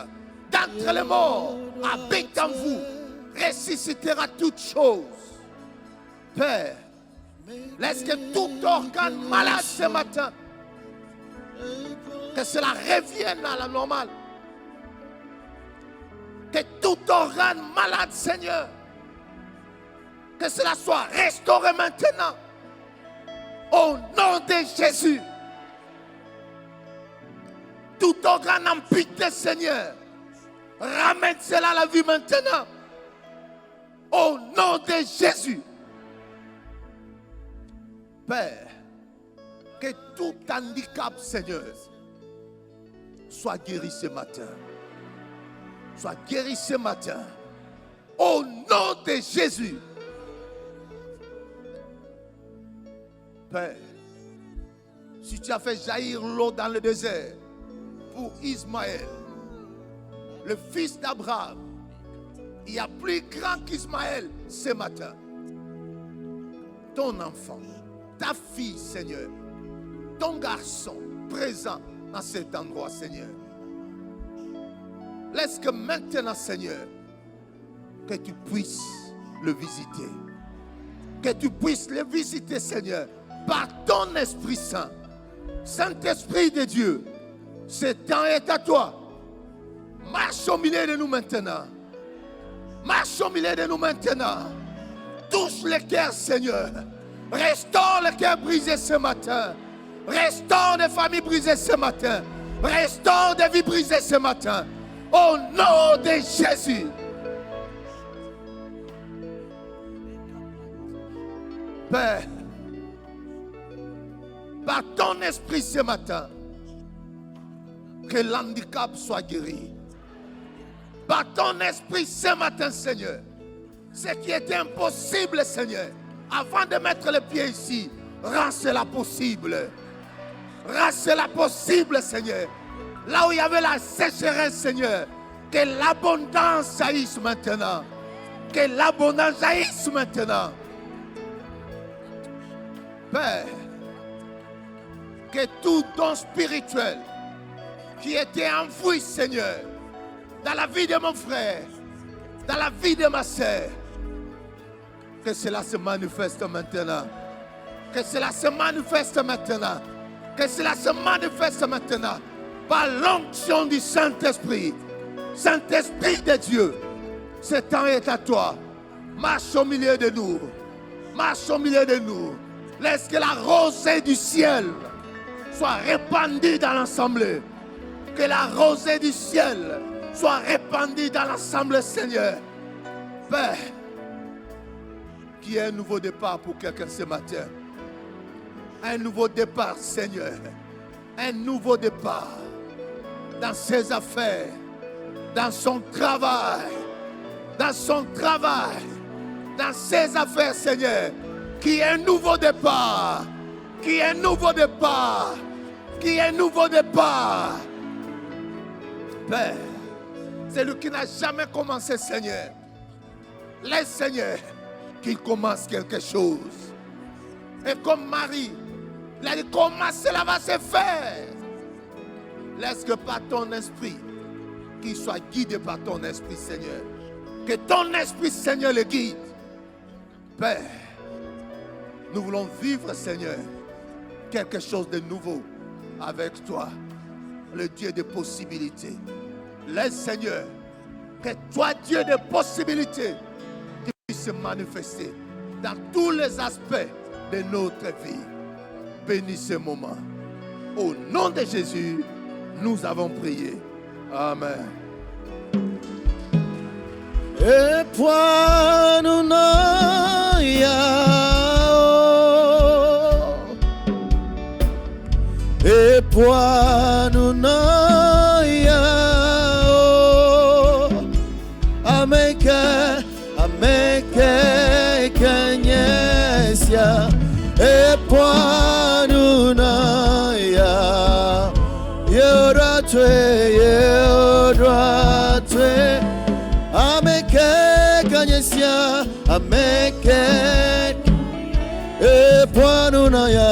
d'entre les morts habite en vous, ressuscitera toutes choses. Père, laisse que tout organe malade ce matin, que cela revienne à la normale. Que tout organe malade, Seigneur, que cela soit restauré maintenant. Au nom de Jésus. Tout organe amputé, Seigneur, ramène cela à la vie maintenant. Au nom de Jésus. Père, que tout handicap, Seigneur, soit guéri ce matin. Soit guéri ce matin. Au nom de Jésus. Père, si tu as fait jaillir l'eau dans le désert pour Ismaël, le fils d'Abraham, il y a plus grand qu'Ismaël ce matin. Ton enfant, ta fille, Seigneur, ton garçon présent dans cet endroit, Seigneur. Laisse que maintenant, Seigneur, que tu puisses le visiter. Que tu puisses le visiter, Seigneur, par ton Esprit Saint. Saint-Esprit de Dieu, ce temps est à toi. Marche au milieu de nous maintenant. Marche au milieu de nous maintenant. Touche les cœurs, Seigneur. Restaure les cœurs brisés ce matin. Restaure des familles brisées ce matin. Restaure des vies brisées ce matin. Au nom de Jésus. Père, par ton esprit ce matin, que l'handicap soit guéri. Par ton esprit ce matin, Seigneur, ce qui était impossible, Seigneur, avant de mettre les pieds ici, rends cela possible. Rends cela possible, Seigneur. Là où il y avait la sécheresse, Seigneur, que l'abondance jaillisse maintenant. Que l'abondance jaillisse maintenant. Père, que tout don spirituel qui était enfoui, Seigneur, dans la vie de mon frère, dans la vie de ma sœur, que cela se manifeste maintenant. Que cela se manifeste maintenant. Que cela se manifeste maintenant. Par l'onction du Saint-Esprit. Saint-Esprit de Dieu, ce temps est à toi. Marche au milieu de nous. Marche au milieu de nous. Laisse que la rosée du ciel soit répandue dans l'assemblée. Que la rosée du ciel soit répandue dans l'assemblée, Seigneur. Père, qu'il y ait un nouveau départ pour quelqu'un ce matin. Un nouveau départ, Seigneur. Un nouveau départ dans ses affaires, dans son travail, dans son travail, dans ses affaires, Seigneur. Qu'il y ait un nouveau départ. Qu'il y ait un nouveau départ. Qu'il y ait un nouveau départ. Père, c'est lui qui n'a jamais commencé, Seigneur. Laisse, Seigneur, qu'il commence quelque chose. Et comme Marie, il a dit comment cela va se faire. Laisse que par ton esprit, qu'il soit guidé par ton esprit, Seigneur. Que ton esprit, Seigneur, le guide. Père, nous voulons vivre, Seigneur, quelque chose de nouveau avec toi, le Dieu des possibilités. Laisse, Seigneur, que toi, Dieu des possibilités, tu puisses se manifester dans tous les aspects de notre vie. Bénis ce moment. Au nom de Jésus, nous avons prié. Amen. E puanu na yao, e puanu na yao, Pwanunaya Yoratwe Ameke Kanyesia Ameke Pwanunaya